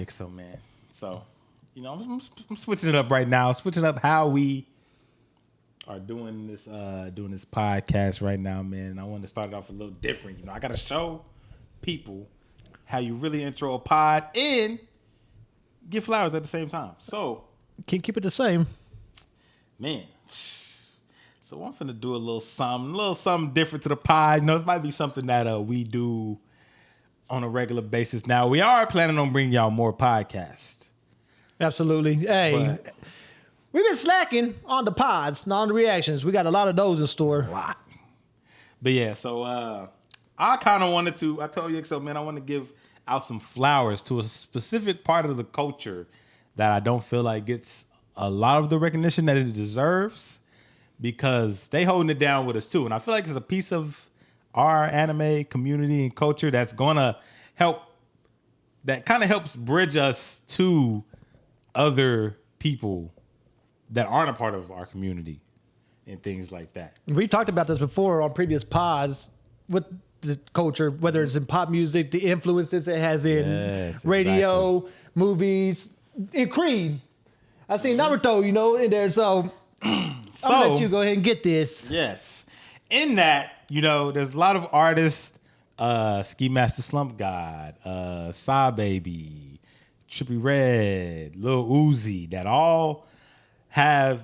So man. So, I'm switching it up right now. Switching up how we are doing this podcast right now, man. And I want to start it off a little different. I got to show people how you really intro a pod and get flowers at the same time. So, can't keep it the same, man. So I'm finna do a little something different to the pod. This might be something that we do on a regular basis. Now we are planning on bringing y'all more podcasts. Absolutely. Hey, we've been slacking on the pods, not on the reactions. We got a lot of those in store. A lot. But yeah, so I kind of wanted to. I told you, so man, I want to give out some flowers to a specific part of the culture that I don't feel like gets a lot of the recognition that it deserves. Because they holding it down with us too. And I feel like it's a piece of our anime community and culture that's gonna help, that kind of helps bridge us to other people that aren't a part of our community and things like that. We talked about this before on previous pods with the culture, whether it's in pop music, the influences it has in radio, movies, in Creed. I seen Naruto, in there, so... I'm gonna let you go ahead and get this. Yes. In that, there's a lot of artists, Ski Master Slump God, Saw Baby, Trippie Redd, Lil Uzi, that all have,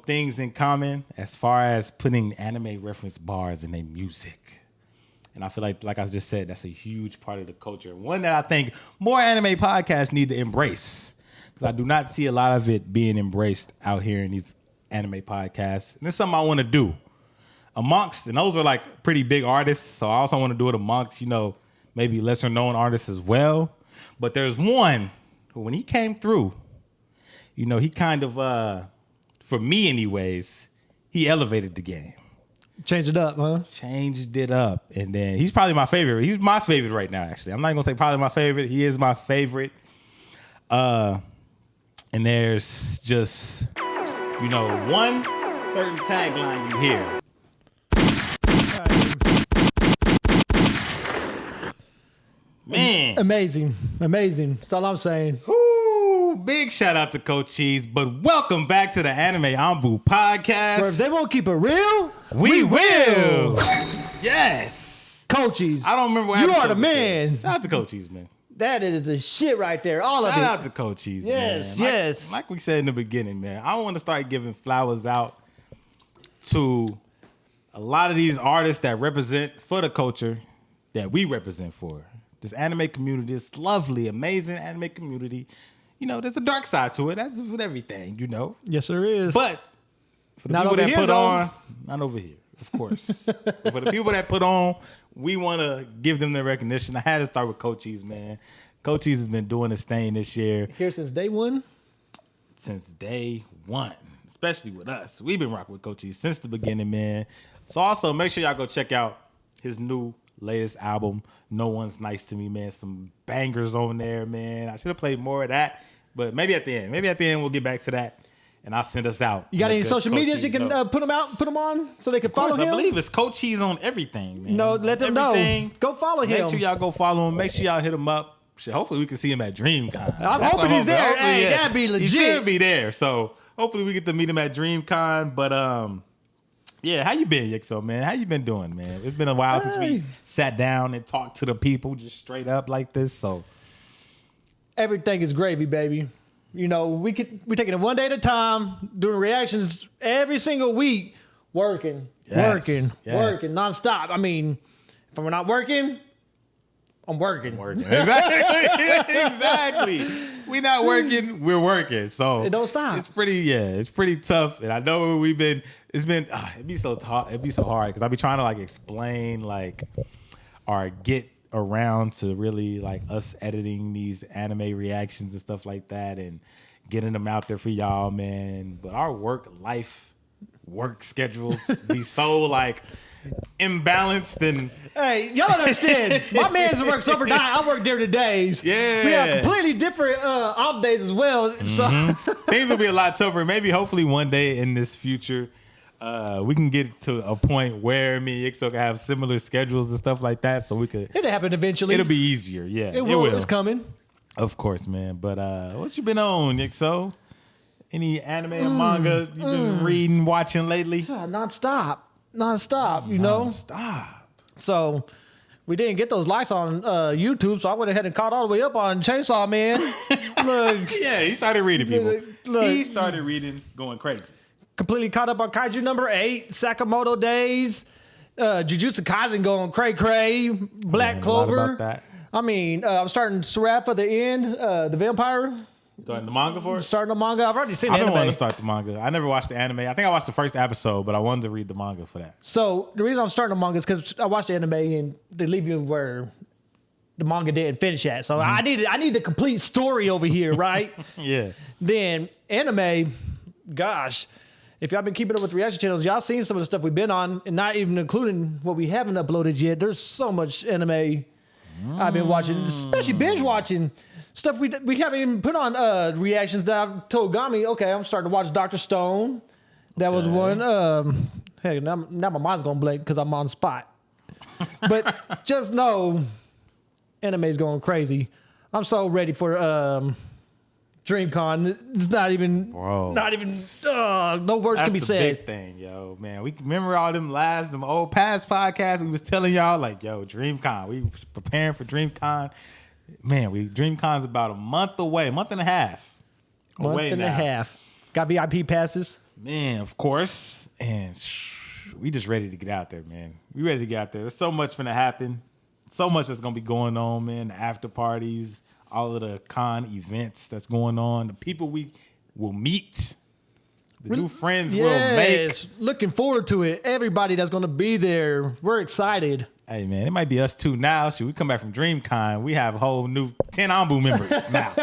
things in common as far as putting anime reference bars in their music. And I feel like I just said, that's a huge part of the culture. One that I think more anime podcasts need to embrace. Because I do not see a lot of it being embraced out here in these anime podcasts. And it's something I want to do amongst, and those are like pretty big artists, so I also want to do it amongst, maybe lesser known artists as well. But there's one who, when he came through, he kind of, for me anyways, he elevated the game. Changed it up, huh? Changed it up. And then he's probably my favorite. He's my favorite right now, actually. I'm not going to say probably my favorite. He is my favorite. And there's just... one certain tagline you hear. Man. Amazing. That's all I'm saying. Woo, big shout out to Coach Cheese, but welcome back to the Anime Anbu podcast. Where if they won't keep it real, we will. Yes. Coaches. I don't remember what you are the man. Shout out to Coach Cheese, man. That is the shit right there. All of it. Shout out to Coach Cheese, yes, man. Yes. Like we said in the beginning, man, I want to start giving flowers out to a lot of these artists that represent for the culture that we represent for. This anime community, this lovely, amazing anime community. There's a dark side to it. That's with everything, Yes, there is. But for the not people that here, put though. on, not over here, of course. But for the people that put on, we want to give them the recognition. I had to start with Coach Cheese, man. Coach Cheese has been doing his thing this year. Here since day one? Since day one, especially with us. We've been rocking with Coach Cheese since the beginning, man. So also, make sure y'all go check out his latest album, No One's Nice to Me, man. Some bangers on there, man. I should have played more of that, but maybe at the end. We'll get back to that. And I'll send us out. You got any social medias you can put them on so they can follow him? I believe it's Coach Cheese on everything, man. Let them know. Go follow him. Make sure y'all go follow him. Make sure y'all hit him up. Hopefully we can see him at DreamCon. I'm hoping he's there. Hey, that'd be legit. He should be there. So hopefully we get to meet him at DreamCon. But yeah, how you been, Yixo, man? How you been doing, man? It's been a while since we sat down and talked to the people just straight up like this. So everything is gravy, baby. We're taking it one day at a time, doing reactions every single week, working nonstop. I mean, if I'm not working, I'm working. Exactly. We not working, we're working. So it don't stop. It's pretty tough. And I know it'd be so hard because I'll be trying to explain or get around to really us editing these anime reactions and stuff like that and getting them out there for y'all, man. But our work schedules be so imbalanced and hey, y'all don't understand. My man's works overnight. I work during the days. Yeah, we have completely different off days as well. Mm-hmm. So things will be a lot tougher. Maybe hopefully one day in this future we can get to a point where me and Ixo can have similar schedules and stuff like that, so we could. It'll happen eventually. It'll be easier. Yeah, it will. It's coming. Of course, man. But what you been on, Ixo? Any anime and manga you've been reading, watching lately? Non-stop. You know? Non-stop. So we didn't get those likes on YouTube, so I went ahead and caught all the way up on Chainsaw Man. Look. Yeah, he started reading, people. Look. He started reading, going crazy. Completely caught up on Kaiju number 8, Sakamoto Days, Jujutsu Kaisen going cray-cray, Black Clover. A lot about that. I mean, I'm starting Seraph at the end, the vampire. Starting the manga for it? Starting the manga. I've already seen the I've anime. been wanting to start the manga. I never watched the anime. I think I watched the first episode, but I wanted to read the manga for that. So the reason I'm starting the manga is because I watched the anime and they leave you where the manga didn't finish at. So I need the complete story over here, right? Yeah. Then anime, gosh, if y'all been keeping up with reaction channels, y'all seen some of the stuff we've been on, and not even including what we haven't uploaded yet. There's so much anime I've been watching, especially binge watching stuff we haven't even put on reactions that I've told Gami, okay, I'm starting to watch Dr. Stone. That was one. Hey, now my mind's going blank because I'm on spot. But just know, anime's going crazy. I'm so ready for DreamCon. It's not even, no words can be said. That's the big thing, yo, man. We remember all them old past podcasts. We was telling y'all like, yo, DreamCon. We was preparing for DreamCon. Man, DreamCon's about a month away, month and a half. Month and a half. Got VIP passes? Man, of course. And we just ready to get out there, man. We ready to get out there. There's so much finna happen. So much that's gonna be going on, man. The after parties, all of the con events that's going on, the people we will meet, the new friends we'll make. Looking forward to it. Everybody that's gonna be there, we're excited. Hey, man, it might be us too now. Should we come back from DreamCon? We have a whole new 10 Anbu members now.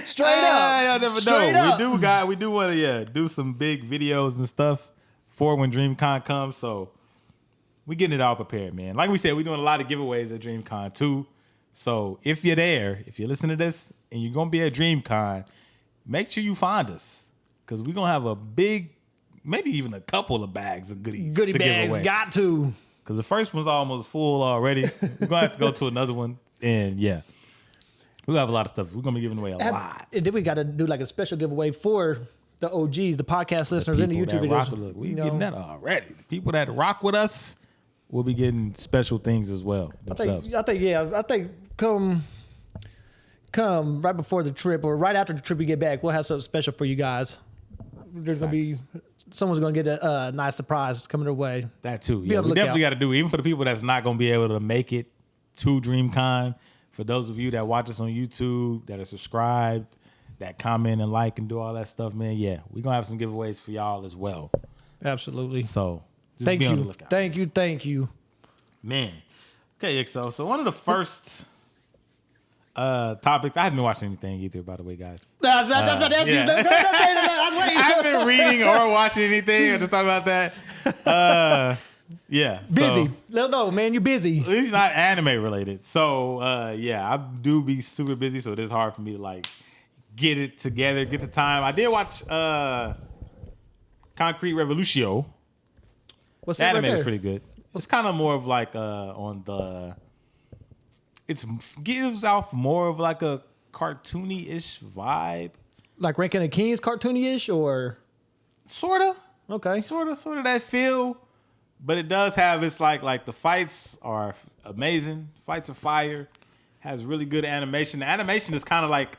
Straight up. Y'all never Straight know. up. We do want to do some big videos and stuff for when DreamCon comes. So we getting it all prepared, man. Like we said, we're doing a lot of giveaways at DreamCon too. So if you're there, if you listen to this and you're going to be at DreamCon, make sure you find us because we're going to have a big, maybe even a couple of bags of goodies. Goodie bags, got to. Because the first one's almost full already. We're going to have to go to another one. And yeah, we're going to have a lot of stuff. We're going to be giving away a lot. And then we got to do like a special giveaway for the OGs, the podcast listeners, and the YouTube videos. We're getting that already. The people that rock with us will be getting special things as well themselves. I think come right before the trip or right after the trip we get back, we'll have something special for you guys. There's going to be... Someone's going to get a nice surprise coming their way. That too. Yeah, we definitely got to do, even for the people that's not going to be able to make it to DreamCon, for those of you that watch us on YouTube, that are subscribed, that comment and like and do all that stuff, man, yeah, we're going to have some giveaways for y'all as well. Absolutely. So just be on the lookout. Thank you. Man. Okay, XO. So one of the first topics. I haven't been watching anything either, by the way, guys. That's what I was asking you. I haven't been reading or watching anything. I just thought about that. Yeah. Busy. No, man, you're busy. At least not anime related. So, yeah, I do be super busy, so it is hard for me to, like, get it together, get the time. I did watch Concrete Revolution. What's the that anime right was pretty good. It's kind of more of like on the... It gives off more of like a cartoony-ish vibe. Like Rankin and Kings cartoony-ish or? Sorta. Okay. Sorta that feel. But it does have, it's like the fights are amazing. Fights are fire. Has really good animation. The animation is kind of like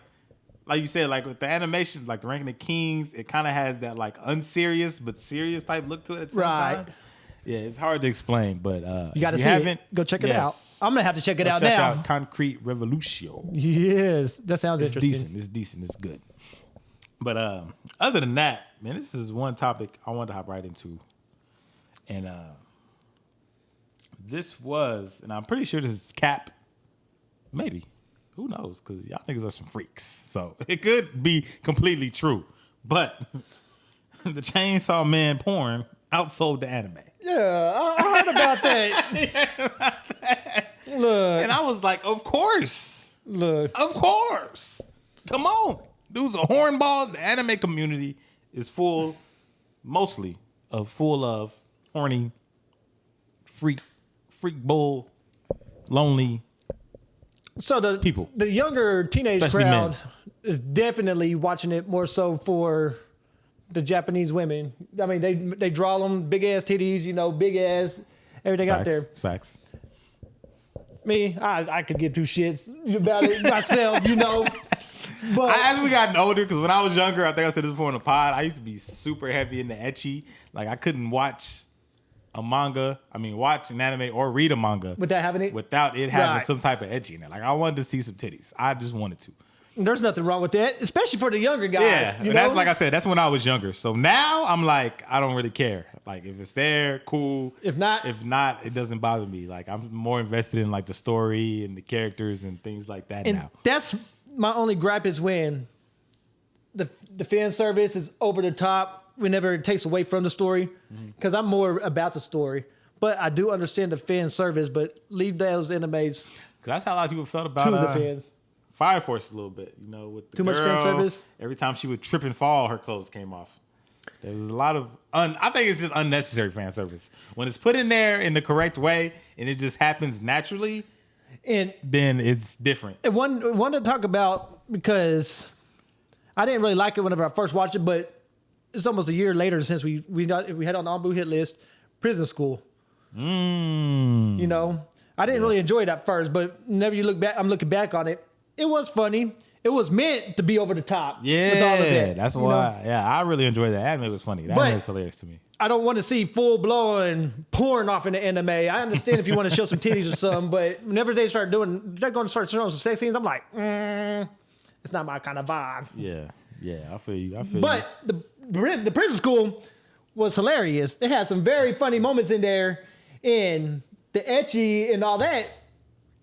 you said, like with the animation, like the Rankin and Kings, it kind of has that like unserious but serious type look to it at the same time. Yeah, it's hard to explain, but you got to see it. Go check it out. I'm gonna have to check it out now. Check out Concrete Revolution. Yes, that sounds interesting. It's decent. It's good. But other than that, man, this is one topic I wanted to hop right into, and this was, and I'm pretty sure this is cap. Maybe, who knows? Because y'all niggas are some freaks, so it could be completely true. But the Chainsaw Man porn outsold the anime. Yeah, I heard about that. Look. And I was like, of course. Look. Of course. Come on. Dude's a hornball. The anime community is full mostly full of horny, freak bull, lonely. So the younger teenage Especially crowd men. is definitely watching it more so for the Japanese women. I mean, they draw them big ass titties, big ass everything out there. Facts. Me, I could give two shits about it myself, But As we gotten older, because when I was younger, I think I said this before in the pod, I used to be super heavy into ecchi. Like I couldn't watch watch an anime or read a manga without having having some type of ecchi in it. Like I wanted to see some titties. I just wanted to. There's nothing wrong with that, especially for the younger guys. Yeah, and that's like I said, that's when I was younger. So now I'm like, I don't really care. Like if it's there, cool. If not, it doesn't bother me. Like I'm more invested in like the story and the characters and things like that now. That's my only gripe is when the fan service is over the top whenever it takes away from the story. Because I'm more about the story. But I do understand the fan service, but leave those animes Because that's how a lot of people felt about to the fans. Fire Force a little bit, with the Too much fan service? Every time she would trip and fall, her clothes came off. There was a lot of, I think it's just unnecessary fan service. When it's put in there in the correct way and it just happens naturally, then it's different. And one to talk about, because I didn't really like it whenever I first watched it, but it's almost a year later since we had on the Anbu hit list, Prison School. I didn't really enjoy it at first, but whenever you look back, I'm looking back on it. It was funny. It was meant to be over the top. Yeah, with all of that, that's why. Yeah, I really enjoyed that. Anime was funny. That anime was hilarious to me. I don't want to see full blown porn off in the anime. I understand if you want to show some titties or something, but whenever they're going to start showing some sex scenes, I'm like, it's not my kind of vibe. Yeah, I feel you. But the Prison School was hilarious. It had some very funny moments in there, and the ecchi and all that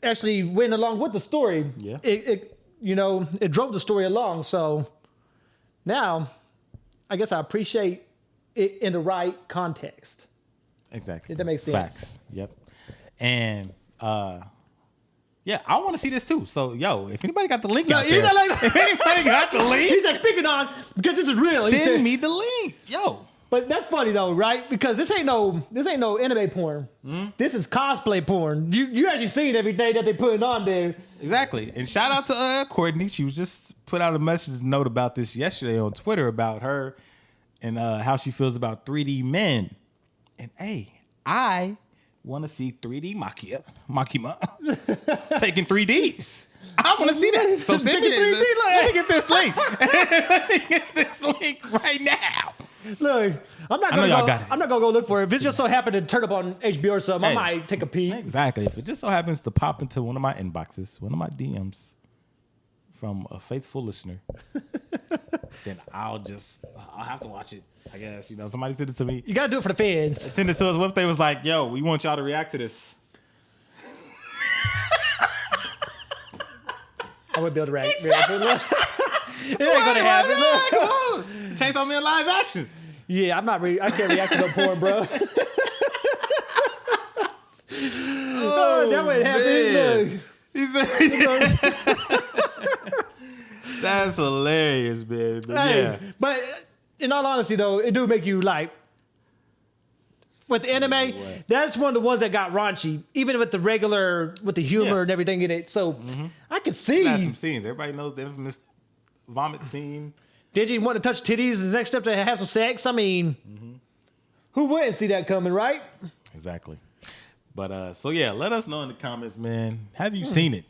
actually went along with the story. Yeah. It drove the story along. So now I guess I appreciate it in the right context. Exactly. If that makes sense. Facts. Yep. And yeah, I want to see this too. So if anybody got the link out there, if anybody got the link, he's like speaking on because this is real. Send me the link, But that's funny though, right? Because this ain't no anime porn. This is cosplay porn. You actually seen everything that they putting on there. Exactly. And shout out to Courtney. She was just put out a message note about this yesterday on Twitter about her and how she feels about 3D men. And hey, I want to see 3D Makima taking 3Ds. I want to see that. So send me this. Let me get this link. Let me get this link right now. Look, I'm not gonna go look for it. If it just so happened to turn up on HBO or something, I might take a peek. Exactly. If it just so happens to pop into one of my inboxes, one of my DMs from a faithful listener, then I'll have to watch it. I guess somebody sent it to me. You gotta do it for the fans. Send it to us. What if they was like, "Yo, we want y'all to react to this." I wouldn't be able to react. It ain't gonna happen. Come on. Chainsaw Man live action. Yeah, I can't react to no porn, bro. That wouldn't happen. Look. That's hilarious, man. But in all honesty, though, it do make you like. With the anime, that's one of the ones that got raunchy, even with the humor and everything in it. So I could see. Some scenes. Everybody knows the infamous vomit scene. Did you want to touch titties? The next step to have some sex. I mean, who wouldn't see that coming, right? Exactly. But let us know in the comments, man. Have you seen it?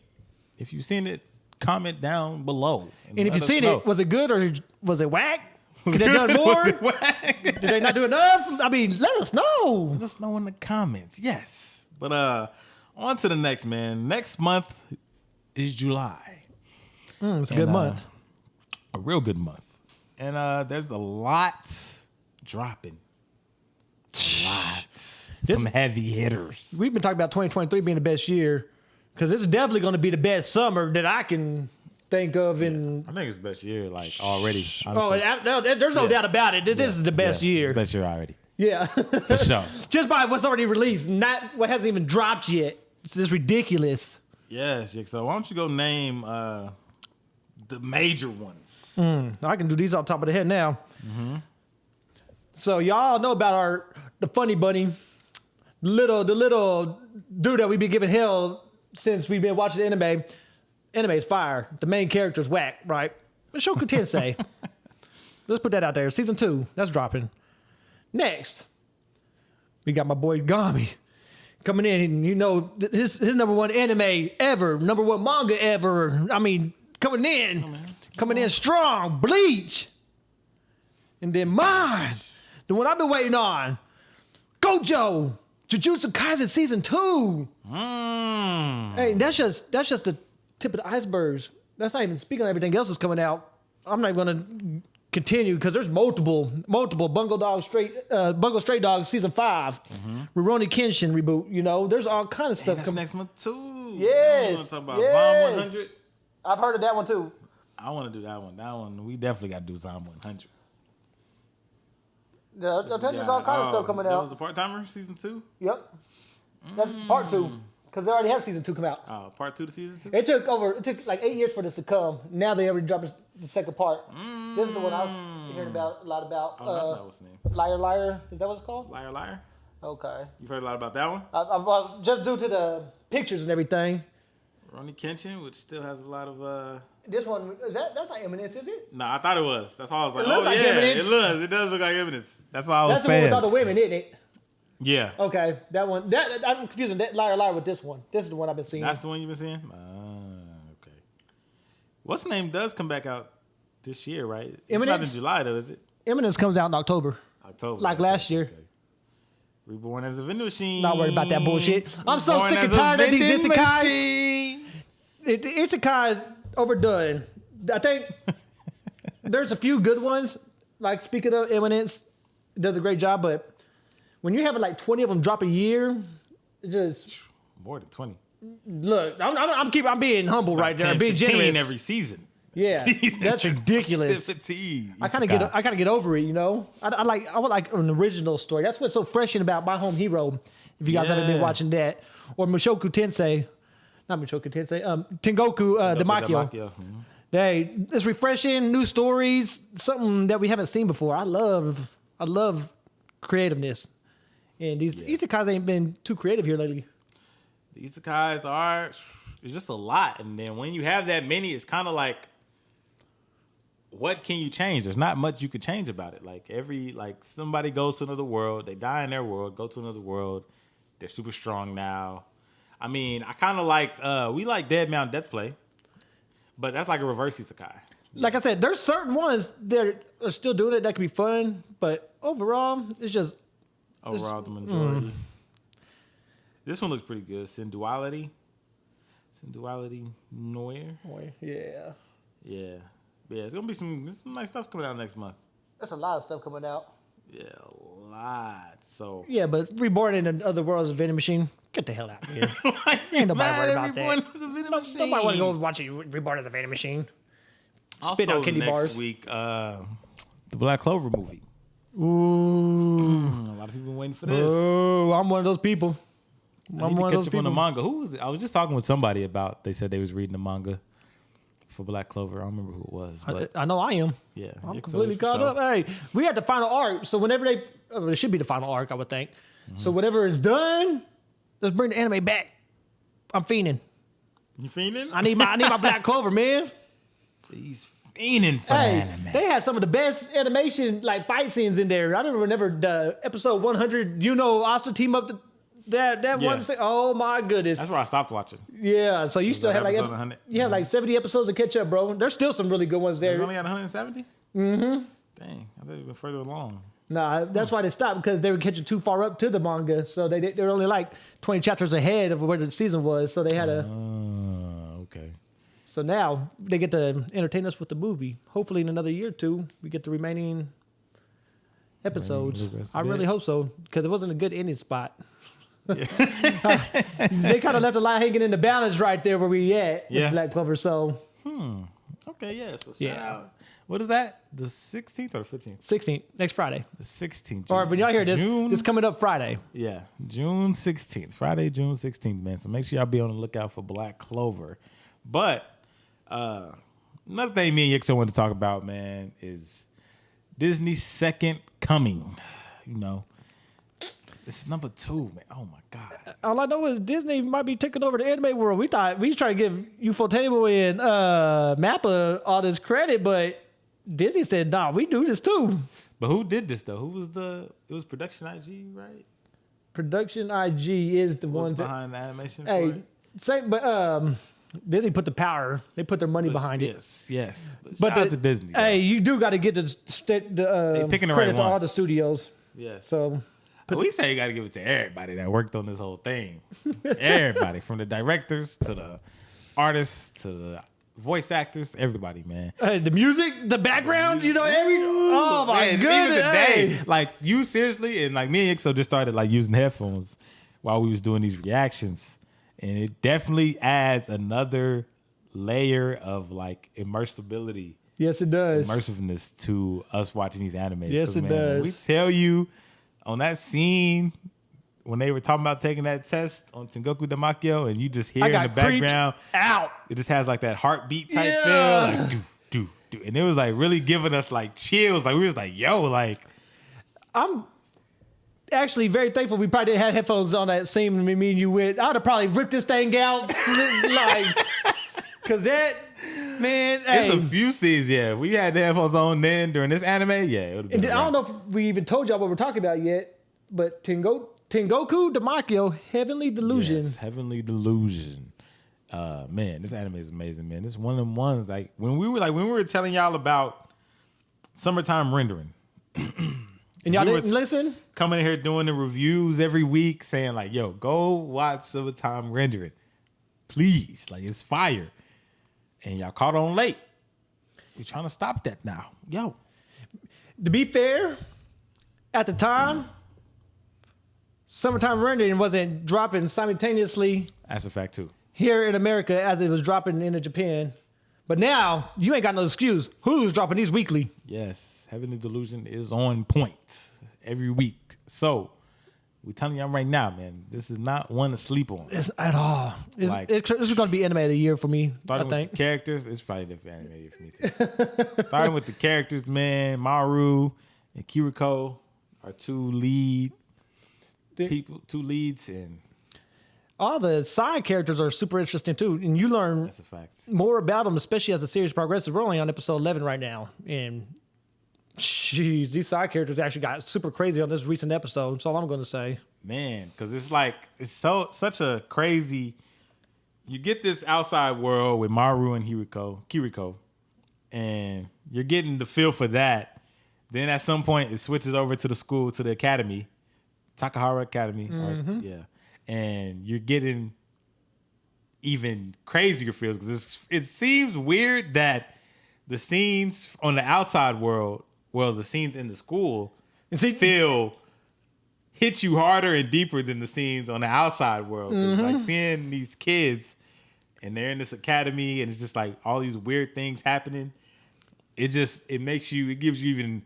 If you've seen it, comment down below. And if you've seen it, was it good or was it whack? Could they done more? Did they not do enough? I mean, let us know. Let us know in the comments. Yes. But on to the next, man. Next month is July. It's a good month. A real good month. And there's a lot dropping. A lot. Some heavy hitters. We've been talking about 2023 being the best year because it's definitely going to be the best summer that I can think of. I think it's the best year, like already. Honestly. There's no doubt about it. This is the best year. It's the best year already. Yeah. For sure. Just by what's already released, not what hasn't even dropped yet. It's just ridiculous. Yes. So why don't you go name the major ones? I can do these off the top of the head now. So y'all know about the funny bunny, the little dude that we been giving hell since we've been watching anime. Anime's fire. The main character's whack, right? Shoku Tensei. Let's put that out there. Season 2, that's dropping. Next, we got my boy Gami coming in. You know, his number one anime ever, number one manga ever. I mean, coming in strong. Bleach. And then mine, the one I've been waiting on, Gojo, Jujutsu Kaisen Season 2. Hey, that's just the tip of the icebergs. That's not even speaking on everything else that's coming out. I'm not going to continue because there's multiple Bungo Stray Dogs Season 5, Rurouni Kenshin reboot. You know, there's all kind of stuff coming next month too. Yes, talking about Zom 100. I've heard of that one too. I want to do that one. That one we definitely got to do Zom 100. There's all kind of stuff coming that out. That was a part-timer Season 2. Yep, that's part 2 because they already had Season 2 come out. Oh, part 2 to Season 2. It took like 8 years for this to come. Now they already dropped the second part. This is the one I was hearing about a lot about. Oh, that's not what's the name. Liar Liar, is that what it's called? Liar Liar. Okay. You've heard a lot about that one. I've just due to the pictures and everything. Rurouni Kenshin, which still has a lot of. This one that's not Eminence, is it? No, I thought it was. That's why I was like, It looks like Eminence. It does look like Eminence. That's why I was That's saying. the one with all the women, isn't it? Yeah. Okay, that one. I'm confusing that Liar Liar with this one. This is the one I've been seeing. That's the one you've been seeing? Okay. What's the name does come back out this year, right? It's Eminence? not in July, though, is it? Eminence comes out in October. Like last year. Okay. Reborn as a vending machine. Not worried about that bullshit. I'm so Reborn sick and as a tired of these vending isekais. machine. The isekais overdone. I think there's a few good ones. Like speaking of Eminence, it does a great job. But when you're having like 20 of them drop a year, it just more than 20. Look, I'm being humble right there. I'm being 15 generous every season. Yeah, that's ridiculous. 15. I kind of get over it, you know. I would like an original story. That's what's so fresh about My Home Hero. If you guys haven't been watching that, or Mushoku Tensei, not Mushoku Tensei, Tengoku Damakyo. Hey, it's refreshing, new stories, something that we haven't seen before. I love creativeness, and these isekais ain't been too creative here lately. The isekais it's just a lot, and then when you have that many, it's kind of like, what can you change? There's not much you could change about it. Like somebody goes to another world, they die in their world, go to another world, they're super strong now. I mean, I kind of liked, we like Dead Mountain Death Play, but that's like a reverse isekai. Like I said, there's certain ones that are still doing it that can be fun, but overall, it's just... Overall, the majority. This one looks pretty good. Synduality Noir. Yeah. Yeah. Yeah, it's going to be some nice stuff coming out next month. That's a lot of stuff coming out. Yeah, a lot. So yeah, but Reborn in the Other World is a vending machine. Get the hell out of here. Ain't nobody worried about that. Nobody want to go watch it. Reborn as a vending machine. Spit out candy bars. Next week, the Black Clover movie. Ooh, a lot of people waiting for this. Oh, I'm one of those people. I'm one of those people. On the manga. Who was it? I was just talking with somebody about. They said they was reading the manga for Black Clover. I don't remember who it was, but I know I am. Yeah, I'm completely caught up. Hey, we had the final arc, so whenever it should be the final arc, I would think. So whenever it's done, let's bring the anime back. I'm fiending. You fiending? I need my Black Clover, man. He's fiending for the anime. They had some of the best animation like fight scenes in there. I remember whenever the episode 100, Asta team up. That one, oh my goodness! That's where I stopped watching. Yeah, so you still have like 70 episodes to catch up, bro. There's still some really good ones there. It's only at 170. Dang, I thought it went further along. Nah, that's why they stopped, because they were catching too far up to the manga, so they're only like 20 chapters ahead of where the season was, so they had to. Okay. So now they get to entertain us with the movie. Hopefully, in another year or two, we get the remaining episodes. I really hope so, because it wasn't a good ending spot. Yeah. They kind of left a lot hanging in the balance right there where we at with Black Clover. So, okay, yeah. So shout out. What is that? The 16th or the 15th? 16th, next Friday. The 16th. All right, when y'all hear this, it's coming up Friday. Yeah, June 16th. Friday, June 16th, man. So make sure y'all be on the lookout for Black Clover. But another thing me and Yixo want to talk about, man, is Disney's second coming. It's number 2, man. Oh my God. All I know is Disney might be taking over the anime world. We thought we tried to give Ufotable and Mappa all this credit, but Disney said, "Nah, we do this too." But who did this though? It was Production IG, right? Production IG is the one behind the animation. Hey, for it? same, but Disney put the power. They put their money behind it. Yes. But shout out to Disney. Hey, you do got to get the picking the credit right to all ones. the studios. Yes. So We say you got to give it to everybody that worked on this whole thing. Everybody, from the directors to the artists to the voice actors, everybody, man. The music, the background, oh my Man, goodness. even today, like you seriously, and like me and Ixo just started like using headphones while we was doing these reactions, and it definitely adds another layer of like immersibility. Yes, it does. Immersiveness to us watching these animes. Yes, it does. We tell you on that scene when they were talking about taking that test on Tengoku Damakyo, and you just hear in the background, out. it just has like that heartbeat type feel, like do, and it was like really giving us like chills. Like we was like, yo, like I'm actually very thankful we probably didn't have headphones on that scene when me and you went. I would have probably ripped this thing out, like, cause that man. it's Hey, a few scenes. Yeah, we had the headphones on then during this anime. Yeah, it would have been. and I don't know if we even told y'all what we're talking about yet, but Tengoku Damakyo, Heavenly Delusion. Yes, Heavenly Delusion. Man, this anime is amazing, man. This is one of them ones like when we were telling y'all about summertime rendering. And y'all we didn't listen? Coming in here doing the reviews every week, saying like, "Yo, go watch summertime rendering, please." Like it's fire, and y'all caught on late. We're trying to stop that now, yo. To be fair, at the time, summertime rendering wasn't dropping simultaneously That's a fact too. here in America as it was dropping into Japan. But now, you ain't got no excuse. Hulu's dropping these weekly. Yes, Heavenly Delusion is on point every week. So we're telling y'all right now, man, this is not one to sleep on. It's at all. This is going to be anime of the year for me, Starting I think. with the characters, it's probably the anime of the year for me too. Starting with the characters, man, Maru and Kiriko are two leads, and All the side characters are super interesting too, and you learn that's a fact. more about them, especially as the series progresses. We're only on episode 11 right now, and jeez, these side characters actually got super crazy on this recent episode. That's all I'm going to say. Man, because it's such a crazy. You get this outside world with Maru and Kiriko, and you're getting the feel for that. Then at some point, it switches over to the academy, Takahara Academy. Mm-hmm. And you're getting even crazier feels because it seems weird that the scenes on the outside world, the scenes in the school, hit you harder and deeper than the scenes on the outside world. Like seeing these kids and they're in this academy and it's just like all these weird things happening. It gives you even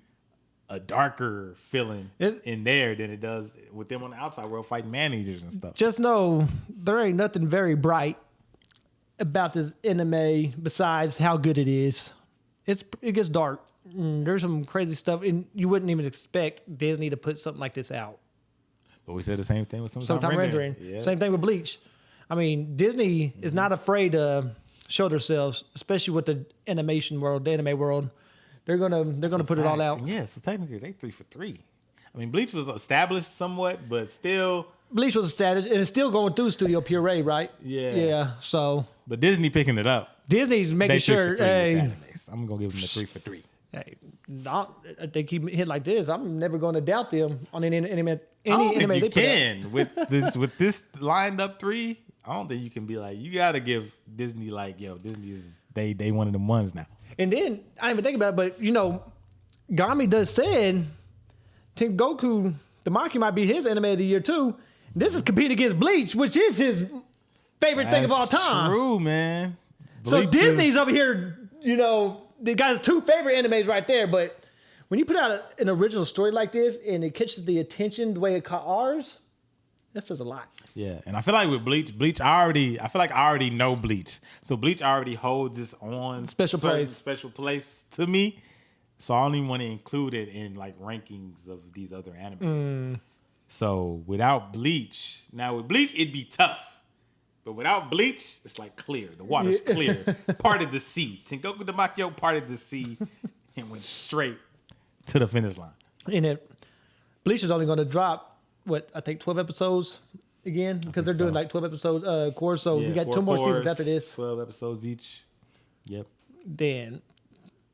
a darker feeling in there than it does with them on the outside world fighting man-eaters and stuff. Just know there ain't nothing very bright about this anime besides how good it is. It gets dark. There's some crazy stuff, and you wouldn't even expect Disney to put something like this out. But we said the same thing with Summertime rendering. Yeah. Same thing with Bleach. I mean, Disney is not afraid to show themselves, especially with the animation world, the anime world. They're gonna put it all out. Yeah, so technically they 3 for 3. I mean, Bleach was established somewhat, but still. Bleach was established, and it's still going through Studio Puree, right? Yeah. Yeah. So. But Disney picking it up. Disney's making sure. Hey, I'm gonna give them a 3 for 3. Hey, they keep hitting like this. I'm never going to doubt them on any anime. I don't think they you put can out. with this lined up 3. I don't think you can be like you got to give Disney like Disney is they one of them ones now. And then I didn't even think about it, but Gami does said Tengoku Damakyo might be his anime of the year too. This is competing against Bleach, which is his favorite thing of all time. True, man. So Disney's over here, they got his 2 favorite animes right there. But when you put out an original story like this and it catches the attention the way it caught ours, that says a lot. Yeah, and I feel like with Bleach, I already know Bleach. So Bleach already holds its own special place to me. So I don't even want to include it in like rankings of these other animes. So without Bleach, now with Bleach it'd be tough. But without Bleach, it's like clear. The water's clear. Parted the sea. Tengoku Damakyo parted the sea and went straight to the finish line. And Bleach is only going to drop, I think 12 episodes again? Because they're doing like 12 episode course. So we got 2 more seasons after this. 12 episodes each. Yep. Then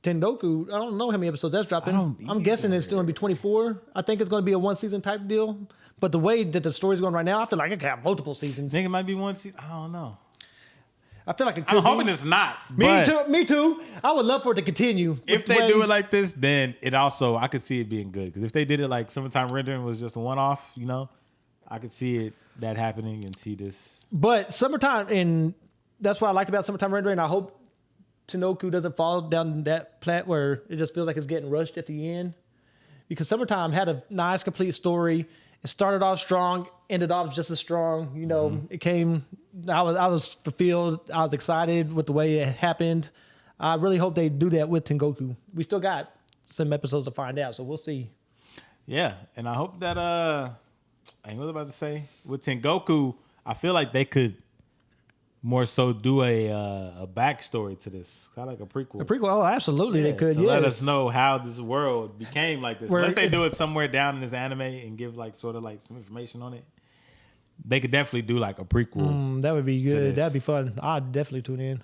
Tengoku, I don't know how many episodes that's dropping. I'm guessing it's going to be 24. I think it's going to be a 1 season type deal. But the way that the story's going right now, I feel like it could have multiple seasons. Think it might be 1 season? I don't know. I feel like it could. I'm hoping it's not. Me too. I would love for it to continue. If they do it like this, then it also, I could see it being good. Because if they did it like Summertime Rendering was just a one-off, I could see that happening and see this. But Summertime, and that's what I liked about Summertime Rendering. I hope Tengoku doesn't fall down that plat where it just feels like it's getting rushed at the end. Because Summertime had a nice, complete story. It started off strong, ended off just as strong. It came. I was fulfilled. I was excited with the way it happened. I really hope they do that with Tengoku. We still got some episodes to find out, so we'll see. Yeah, and I hope that I was about to say with Tengoku, I feel like they could more so do a backstory to this, kind of like a prequel. A prequel? Oh, absolutely, they could. Yes. Let us know how this world became like this. Unless they do it somewhere down in this anime and give like sort of like some information on it, they could definitely do like a prequel. That would be good. That'd be fun. I'd definitely tune in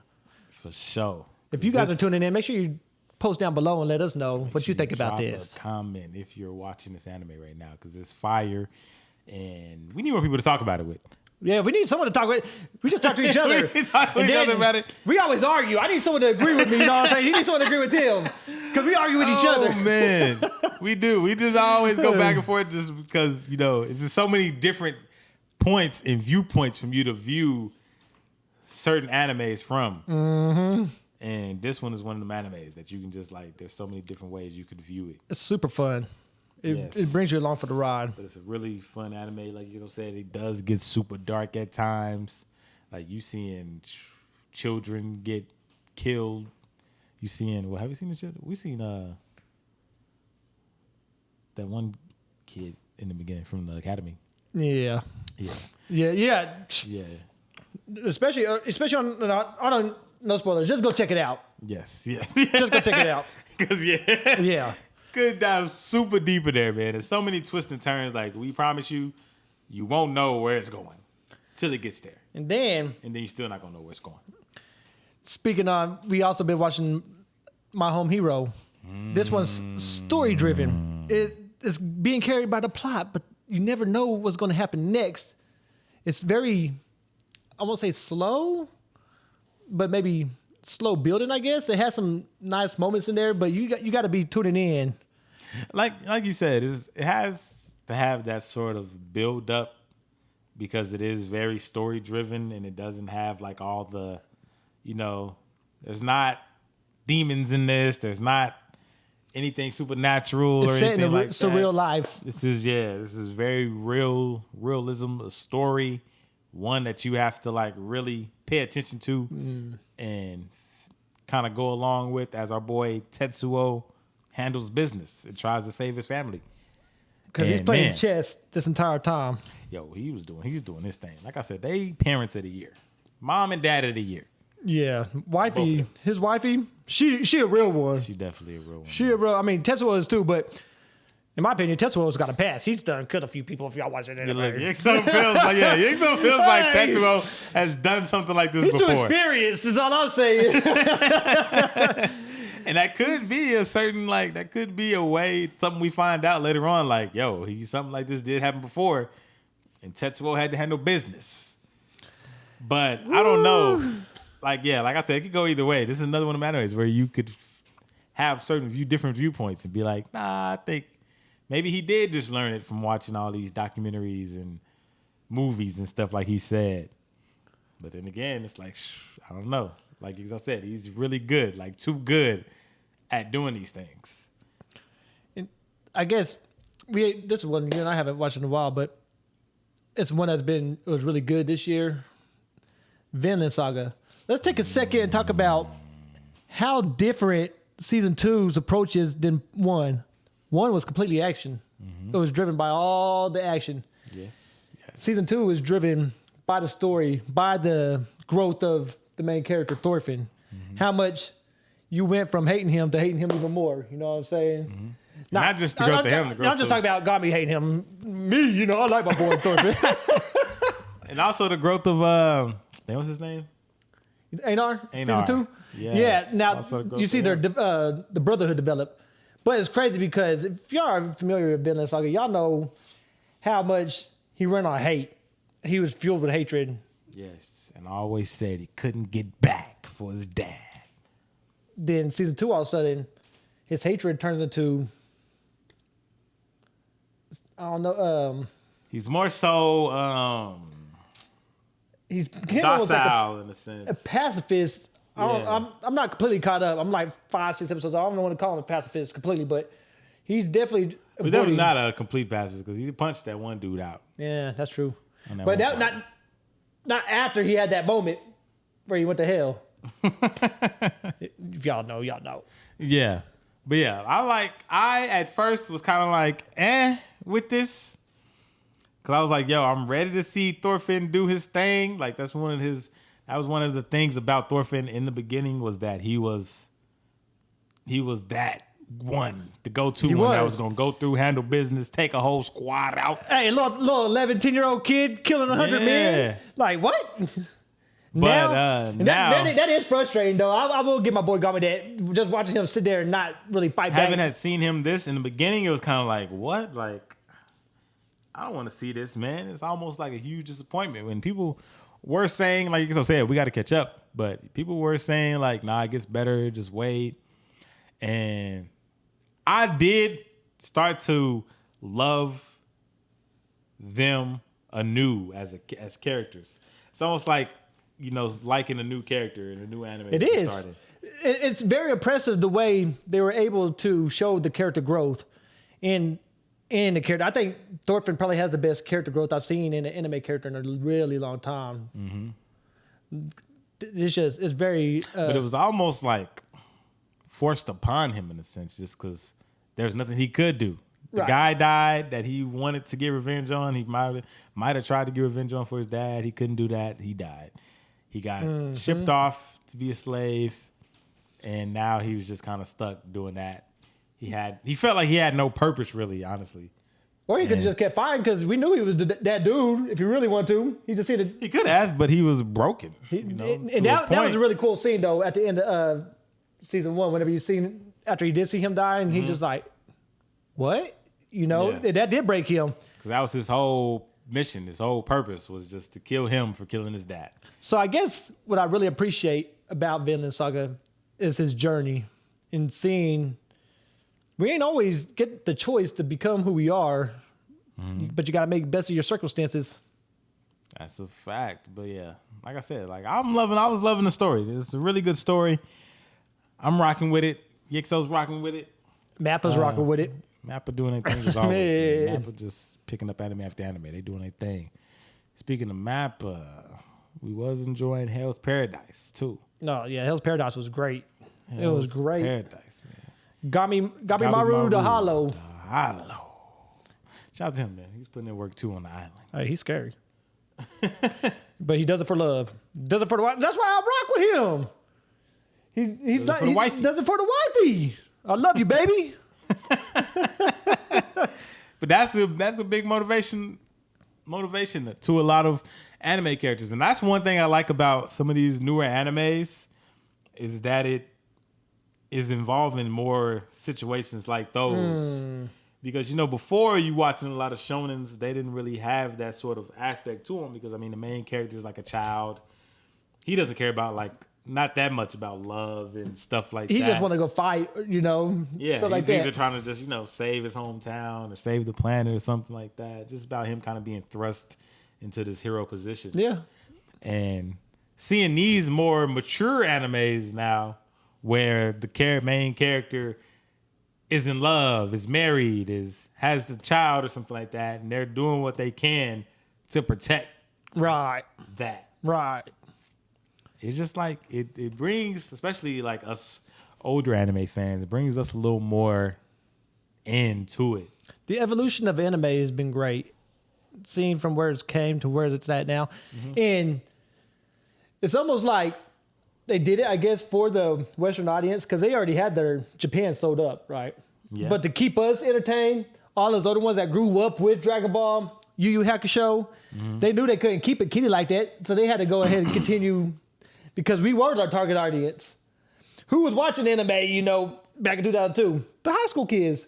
for sure. If you guys are tuning in, make sure you post down below and let us know what you think about this. Comment if you're watching this anime right now because it's fire, and we need more people to talk about it with. Yeah, we need someone to talk with. We just talk to each other. We talk to each other about it. We always argue. I need someone to agree with me. You know what I'm saying? He needs someone to agree with him because we argue with each other. Oh man, we do. We just always go back and forth just because it's just so many different points and viewpoints from you to view certain animes from. Mm-hmm. And this one is one of them animes that you can just like. There's so many different ways you could view it. It's super fun. It brings you along for the ride. But it's a really fun anime. Like you said, it does get super dark at times. Like you seeing children get killed. You seeing have you seen the children? We seen that one kid in the beginning from the academy. Yeah. Especially on I don't no spoilers. Just go check it out. Yes. Just go check it out. Because could dive super deep in there, man. There's so many twists and turns. Like we promise you won't know where it's going till it gets there, and then you're still not gonna know where it's going. Speaking of, we also been watching My Home Hero. This one's story driven. It's being carried by the plot, but you never know what's going to happen next. It's very, I won't say slow, but maybe slow building, I guess. It has some nice moments in there, but you got to be tuning in. Like you said, it has to have that sort of build up because it is very story driven and it doesn't have like all the, there's not demons in this. There's not anything supernatural or anything like that. It's surreal life. This is very realism, a story, one that you have to like really pay attention to and kind of go along with as our boy Tetsuo handles business and tries to save his family. Because he's playing chess this entire time. Yo, he's doing this thing. Like I said, they parents of the year. Mom and dad of the year. Yeah. His wifey, she a real one. She definitely a real one. Tetsuo is too, but in my opinion, Tetsuo's got a pass. He's done killed a few people if y'all watch it. Yingso feels like Tetsuo has done something like this before. He's too experienced, is all I'm saying. And that could be that could be a way, something we find out later on, like, yo, something like this did happen before, and Tetsuo had to handle business. But I don't know. Like I said, it could go either way. This is another one of the animes where you could have different viewpoints and be like, nah, I think maybe he did just learn it from watching all these documentaries and movies and stuff like he said. But then again, it's like, I don't know. Like as I said, he's really good, like too good at doing these things. And I guess this is one you and I haven't watched in a while, but it's one it was really good this year. Vinland Saga. Let's take a second and talk about how different season 2's approaches than 1. 1 was completely action. It was driven by all the action. Yes. Season 2 is driven by the story, by the growth of the main character, Thorfinn. How much you went from hating him to hating him even more. You know what I'm saying? Not just to growth to him. I'm just talking about Gami hating him. Me, I like my boy Thorfinn. And also the growth of, what's his name? Einar? Season 2? Yes. Yeah, now you see the brotherhood develop. But it's crazy because if y'all are familiar with Vinland Saga, y'all know how much he ran on hate. He was fueled with hatred. Yes, and I always said he couldn't get back for his dad. Then season 2, all of a sudden, his hatred turns into, I don't know. He's more so He's docile in a sense. A pacifist. Yeah. I'm not completely caught up. I'm like 5-6 episodes. I don't want to call him a pacifist completely, but he's definitely. He's definitely not a complete pacifist because he punched that one dude out. Yeah, that's true. But that, not after he had that moment where he went to hell. If y'all know, y'all know. Yeah. But yeah, I at first was kind of like, with this. Because I was like, yo, I'm ready to see Thorfinn do his thing. Like, that was one of the things about Thorfinn in the beginning was that he was that one, the go-to one that was going to go through, handle business, take a whole squad out. Hey, little 11, 10-year-old kid killing 100 men. Like, what? But now that is frustrating, though. I will give my boy Gami that. Just watching him sit there and not really fight back. Had seen him this in the beginning, it was kind of like, what? Like, I don't want to see this, man. It's almost like a huge disappointment when people were saying, like you said, we got to catch up. But people were saying, like, nah, it gets better. Just wait. And I did start to love them anew as characters. It's almost like, liking a new character in a new anime. It is. Started. It's very impressive the way they were able to show the character growth in the character. I think Thorfinn probably has the best character growth I've seen in an anime character in a really long time. Mm-hmm. It's very... but it was almost like forced upon him in a sense, just because there's nothing he could do. The guy died that he wanted to get revenge on. He might have tried to get revenge on for his dad. He couldn't do that. He died. He got shipped off to be a slave, and now he was just kind of stuck doing that. He felt like he had no purpose, really, honestly. Or he could have just kept fighting because we knew he was that dude. If he really wanted to, he just he could have, but he was broken. And that was a really cool scene though. At the end of season 1, whenever you seen after he did see him die, and he just like, what? That did break him. Because that was his whole mission. His whole purpose was just to kill him for killing his dad. So I guess what I really appreciate about Vinland Saga is his journey in seeing. We ain't always get the choice to become who we are, but you got to make the best of your circumstances. That's a fact. But yeah, like I said, I was loving the story. It's a really good story. I'm rocking with it. Yixo's rocking with it. Mappa's rocking with it. Mappa doing their thing as always. Mappa just picking up anime after anime. They doing their thing. Speaking of Mappa, we was enjoying Hell's Paradise too. No, yeah, Hell's Paradise was great. It was great. Paradise, man. Gami Maru the Hollow. Shout out to him, man. He's putting in work too on the island. Hey, he's scary. But he does it for love. Does it for the wife. That's why I rock with him. He does it for the wifey. I love you, baby. But that's a big motivation to a lot of anime characters. And that's one thing I like about some of these newer animes is that it is involved in more situations like those. Because, before you watching a lot of shonens, they didn't really have that sort of aspect to them because, the main character is like a child. He doesn't care about, not that much about love and stuff like that. He just want to go fight, Yeah, stuff like he's either that. trying to just, save his hometown or save the planet or something like that. Just about him kind of being thrust into this hero position. Yeah. And seeing these more mature animes now where the main character is in love, is married, has a child or something like that, and they're doing what they can to protect that. Right. It's just like it brings, especially like us older anime fans. It brings us a little more into it. The evolution of anime has been great. Seeing from where it came to where it's at now. And it's almost like they did it, I guess, for the Western audience because they already had their Japan sold up, right? Yeah. But to keep us entertained, all those other ones that grew up with Dragon Ball, Yu Yu Hakusho, they knew they couldn't keep it kitty like that. So they had to go ahead and continue because we were our target audience. Who was watching anime, back in 2002? The high school kids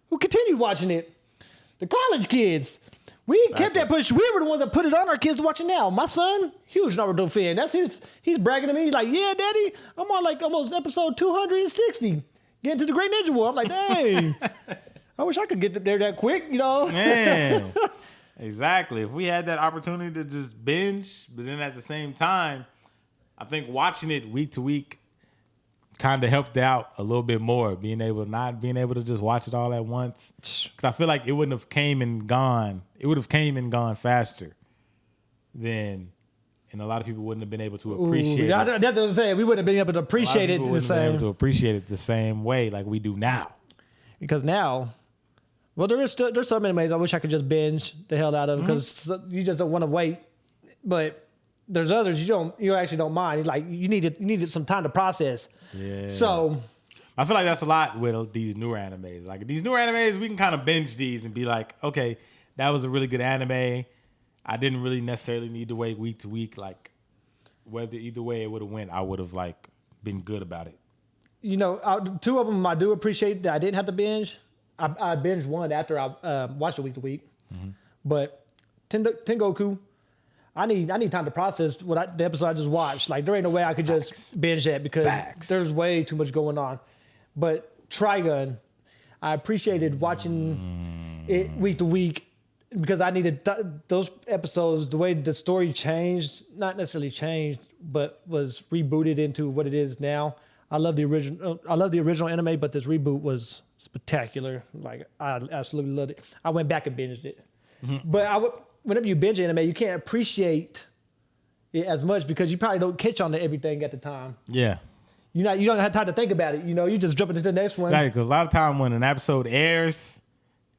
who continued watching it. The college kids. We kept that push. We were the ones that put it on our kids to watch it now. My son, huge Naruto fan. He's bragging to me. He's like, yeah, daddy, I'm on like almost episode 260. Getting to the Great Ninja War. I'm like, dang. I wish I could get there that quick, Man, exactly. If we had that opportunity to just binge, but then at the same time, I think watching it week to week kind of helped out a little bit more, not being able to just watch it all at once. Because I feel like it wouldn't have came and gone. It would have came and gone faster and a lot of people wouldn't have been able to appreciate it. That's what I'm saying. We wouldn't have been able to appreciate it the same. Able to appreciate it the same way like we do now. Because now, well, there's some animes I wish I could just binge the hell out of because you just don't want to wait. But there's others you actually don't mind. Like you needed some time to process. Yeah. So I feel like that's a lot with these newer animes. Like these newer animes, we can kind of binge these and be like, okay, that was a really good anime. I didn't really necessarily need to wait week to week. Like whether either way it would have went, I would have like been good about it. Two of them I do appreciate that I didn't have to binge. I binged one after I watched it week to week. But Tengoku, I need time to process the episode I just watched. Like there ain't no way I could just binge that because there's way too much going on. But Trigun, I appreciated watching it week to week because I needed those episodes. The way the story changed, not necessarily changed, but was rebooted into what it is now. I love the original anime, but this reboot was spectacular. Like I absolutely loved it. I went back and binged it. But whenever you binge anime, you can't appreciate it as much because you probably don't catch on to everything at the time. Yeah. You don't have time to think about it. You just jump into the next one. Like, 'cause a lot of time when an episode airs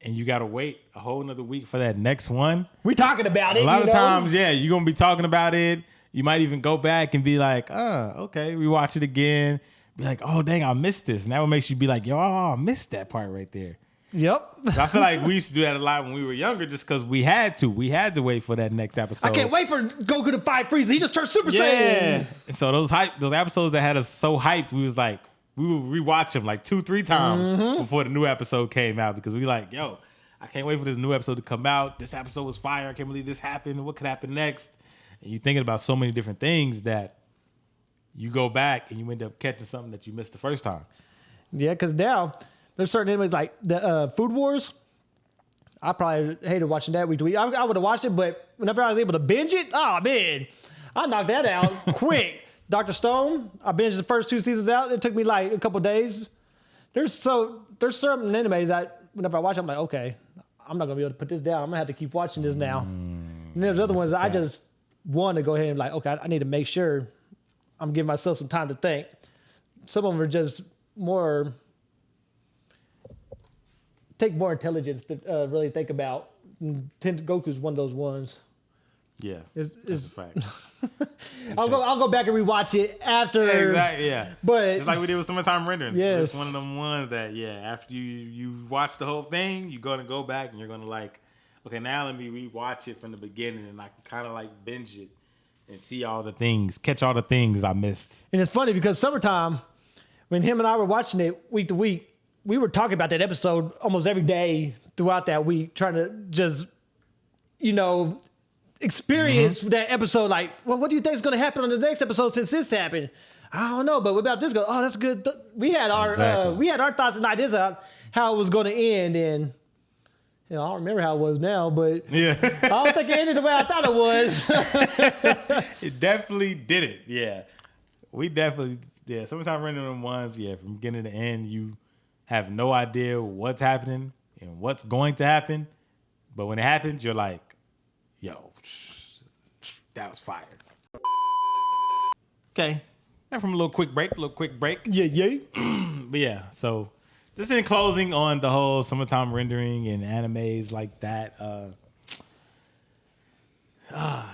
and you got to wait a whole nother week for that next one. We talking about it. A lot of times, yeah, you're going to be talking about it. You might even go back and be like, okay, we watch it again. Be like, oh, dang, I missed this. And that what makes you be like, yo, I missed that part right there. Yep. I feel like we used to do that a lot when we were younger just because we had to. We had to wait for that next episode. I can't wait for Goku to fight Frieza. He just turned Super Saiyan. Yeah. And so those episodes that had us so hyped, we was like, we would rewatch them like 2-3 times before the new episode came out because we like, yo, I can't wait for this new episode to come out. This episode was fire. I can't believe this happened. What could happen next? And you're thinking about so many different things that you go back and you end up catching something that you missed the first time. Yeah, because now there's certain animes like the Food Wars. I probably hated watching that week to week. I would have watched it, but whenever I was able to binge it, oh man, I knocked that out quick. Dr. Stone, I binged the first 2 seasons out. It took me like a couple days. There's certain animes that whenever I watch, I'm like, okay, I'm not gonna be able to put this down. I'm gonna have to keep watching this now. And there's other ones that I just want to go ahead and like, okay, I need to make sure I'm giving myself some time to think. Some of them are just take more intelligence to really think about. Goku's one of those ones. Yeah, that's a fact. I'll go back and rewatch it after. Exactly, yeah. But it's like we did with Summertime Renderings. Yes. It's one of them ones that, after you watch the whole thing, you're going to go back and you're going to like, okay, now let me rewatch it from the beginning and I can kind of like binge it and see catch all the things I missed. And it's funny because Summertime, when him and I were watching it week to week, we were talking about that episode almost every day throughout that week, trying to just, experience that episode. Like, well, what do you think is going to happen on the next episode since this happened? I don't know, but what about this? Oh, that's good. We had our thoughts and ideas on how it was going to end, and I don't remember how it was now, but I don't think it ended the way I thought it was. It definitely did it. Yeah, we definitely. Yeah, sometimes running them ones. From beginning to end, you have no idea what's happening and what's going to happen, but when it happens, you're like, yo, that was fire. Okay, And from a little quick break. Yeah. But yeah, so just in closing on the whole summertime rendering and animes like that.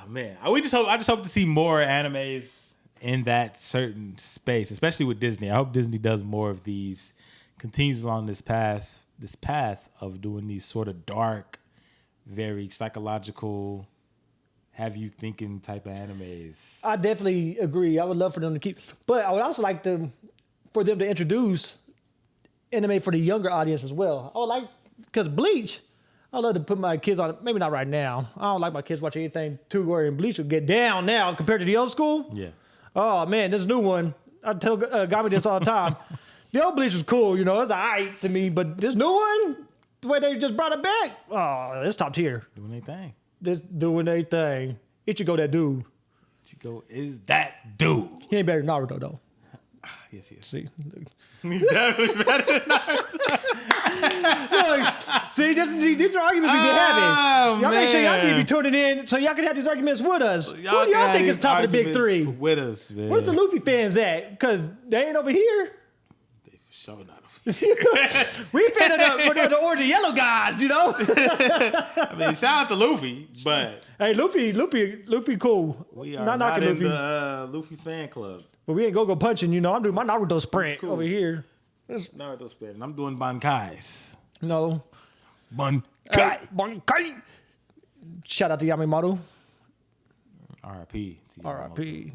Man, I just hope to see more animes in that certain space, especially with Disney. I hope Disney does more of these, continues along this path of doing these sort of dark, very psychological, have you thinking type of animes. I definitely agree. I would love for them to keep, but I would also like for them to introduce anime for the younger audience as well. I would like, because Bleach, I would love to put my kids on it. Maybe not right now. I don't like my kids watching anything too gory, and Bleach will get down now compared to the old school. Yeah. Oh man, this new one. I tell Gami this all the time. The old Bleach was cool, it's alright to me, but this new one, the way they just brought it back, oh, it's top tier. Doing their thing. Just doing their thing. Ichigo, that dude. Ichigo is that dude. He ain't better than Naruto though. Yes, he is. See, He's definitely better than Naruto. look, see, these are arguments we be having. Y'all make sure y'all need to be tuning in so y'all can have these arguments with us. Who do y'all think is top of the big three? With us, man. Where's the Luffy fans at? Because they ain't over here. They for sure not over here. We fan of the orange and yellow guys, I mean, shout out to Luffy, but hey, Luffy, cool. We are not in the Luffy fan club. But we ain't go punching, I'm doing my Naruto sprint over here. Naruto sprint. I'm doing Bankai's. No. Bankai. Bankai. Shout out to Yamamoto. R.I.P. R.I.P.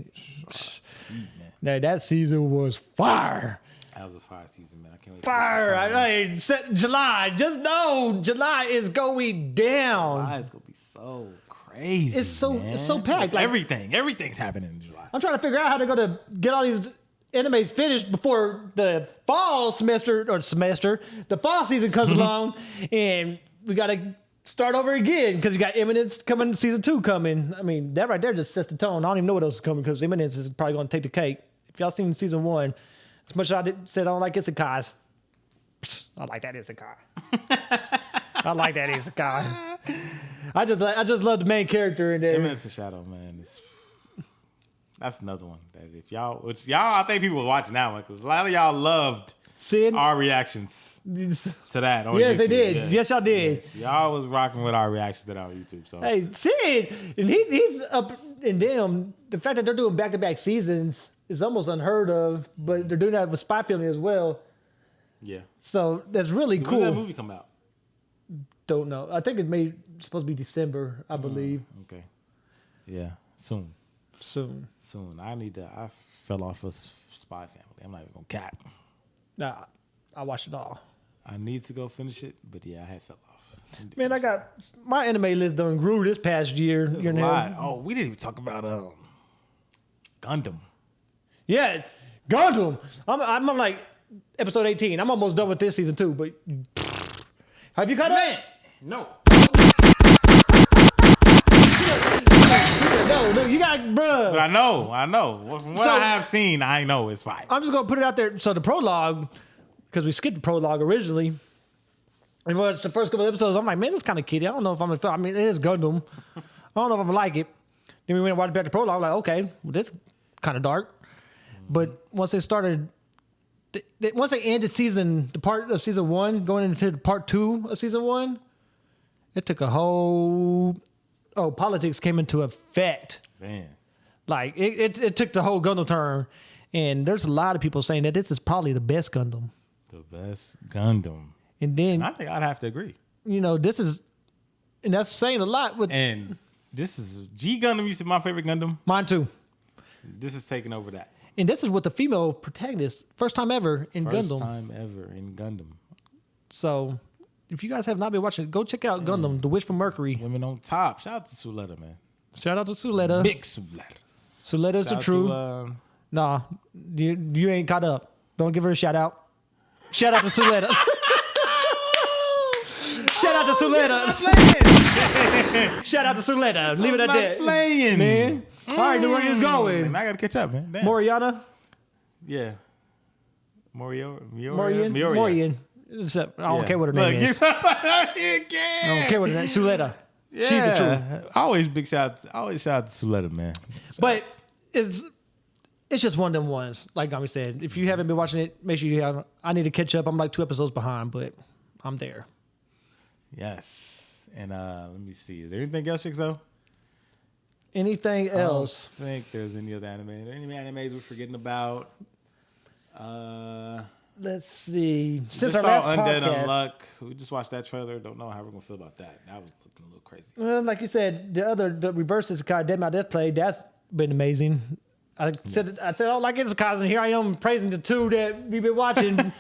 Now that season was fire. That was a fire season, man. I can't wait. Fire. July. Just know July is going down. July is going to be so crazy. It's so packed. Like everything's happening in July. I'm trying to figure out how they're going to get all these animes finished before the fall the fall season comes along, and we got to start over again because you got Eminence coming, season 2 coming. I mean, that right there just sets the tone. I don't even know what else is coming because Eminence is probably going to take the cake. If y'all seen season 1, as much as said I don't like isekais, I like that isekai. I like that isekai. I just love the main character in there. Eminence of Shadow, man. That's another one that if y'all, I think people were watching that one because a lot of y'all loved our reactions to that on yes, YouTube. They did. Yes, y'all did. Yes. Y'all was rocking with our reactions to that on YouTube. So hey, Sid, and he's up in them. The fact that they're doing back-to-back seasons is almost unheard of, but they're doing that with Spy Family as well. Yeah. So that's really cool. When did that movie come out? Don't know. I think supposed to be December, I believe. Okay. Yeah. Soon. I fell off of Spy Family. I'm not even gonna cap. Nah, I watched it all. I need to go finish it, but yeah, I had fell off. Man, I got my anime list done grew this past year. There's a lot. Oh, we didn't even talk about Gundam. Yeah, Gundam. I'm on like episode 18. I'm almost done with this season too. But have you caught up? No. No, you got, bruh. But I know. From what I have seen, I know it's fine. I'm just gonna put it out there. So the prologue, because we skipped the prologue originally, and watched the first couple of episodes. I'm like, man, this is kind of kiddie. I don't know if I'm gonna. I mean, it is Gundam. I don't know if I'm gonna like it. Then we went and watched back the prologue. I'm like, okay, well, this kind of dark. But once they started, once they ended the part of season 1, going into part 2 of season 1, it took a whole. Oh, politics came into effect. Man. Like, it took the whole Gundam turn. And there's a lot of people saying that this is probably the best Gundam. The best Gundam. And then... I think I'd have to agree. This is... And that's saying a lot with... And this is... G Gundam used to be my favorite Gundam. Mine too. This is taking over that. And this is with the female protagonist. First time ever in Gundam. First time ever in Gundam. So... If you guys have not been watching it, go check out Gundam, The Witch from Mercury. Women on top. Shout out to Suletta, man. Shout out to Suletta. Big Suletta. Suletta's the truth. Nah, you ain't caught up. Don't give her a shout out. Shout out to Suletta. Shout out to Suletta. Shout out to Suletta. Leave it at that. Playing. Man. All right, where you was going? Man, I got to catch up, man. Damn. Moriana? Yeah. Morian. Except, I don't care what her name is. I don't care what her name is. Suletta. Yeah. She's the truth. Always shout out to Suletta, man. But it's it's just one of them ones. Like Gami said, if you haven't been watching it, make sure you have. I need to catch up. I'm like 2 episodes behind, but I'm there. Yes. And let me see. Is there anything else, Shixo? Anything else? I don't think there's any other anime. Are there any animes we're forgetting about? Let's see. Since Just our saw last Undead podcast, Unluck. We just watched that trailer. Don't know how we're gonna feel about that. That was looking a little crazy. like you said, the reverse Isekai, Dead My Death Play. That's been amazing. I said I don't like Isekais, and here I am praising the 2 that we've been watching.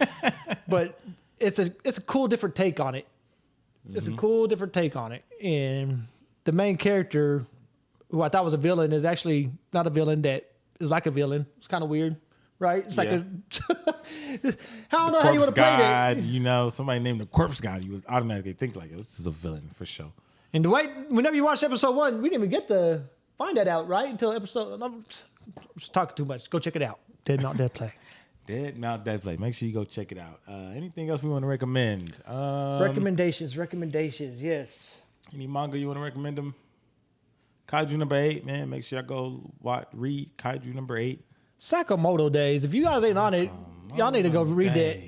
But it's a cool different take on it. It's a cool different take on it, and the main character, who I thought was a villain, is actually not a villain. That is like a villain. It's kind of weird. Right? It's like I don't know how you would have played it. You know, somebody named the Corpse God, you would automatically think like, this is a villain for sure. And the way, whenever you watch episode 1, we didn't even get to find that out, right? Until episode, I'm just talking too much. Go check it out. Dead Mount Death Play. Dead Mount Death Play. Make sure you go check it out. Anything else we want to recommend? Recommendations, yes. Any manga you want to recommend them? Kaiju number 8, man. Make sure I go read Kaiju number 8. Sakamoto Days. If you guys ain't on it, y'all need to go read that.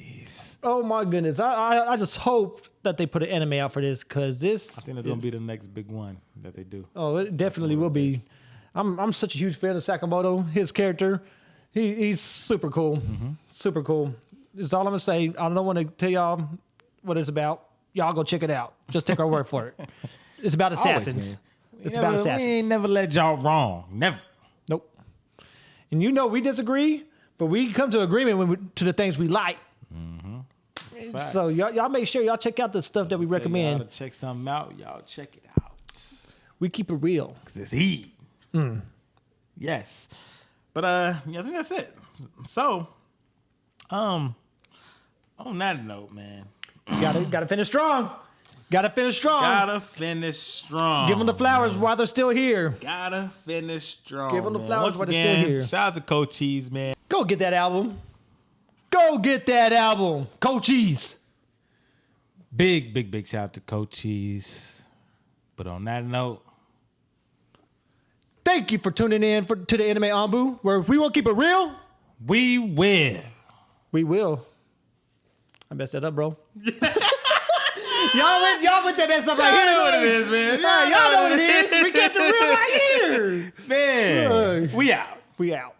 Oh my goodness. I just hope that they put an anime out for this, because this. I think it's gonna be the next big one that they do. Oh, it definitely will be. I'm such a huge fan of Sakamoto. His character, he's super cool. Mm-hmm. Super cool. That's all I'm gonna say. I don't want to tell y'all what it's about. Y'all go check it out. Just take our word for it. It's about assassins. About assassins. We ain't never let y'all wrong. Never. Nope. And you know we disagree, but we come to agreement to the things we like. Mm-hmm. So y'all make sure y'all check out the stuff that we recommend. Y'all to check something out. Y'all check it out. We keep it real. Cause it's heat. Yes. But I think that's it. So, on that note, man, gotta finish strong. Gotta finish strong. Give them the flowers while they're still here. Gotta finish strong. Give them the flowers while they're still here. Shout out to Coach Cheese, man. Go get that album. Coach Cheese. Big shout out to Coach Cheese. But on that note, thank you for tuning in to the Anime Anbu, where if we won't keep it real, we will. We will. I messed that up, bro. Y'all with that mess up right here. Y'all know what it is, man. Y'all know what it is. We kept it real right here. Man, we out.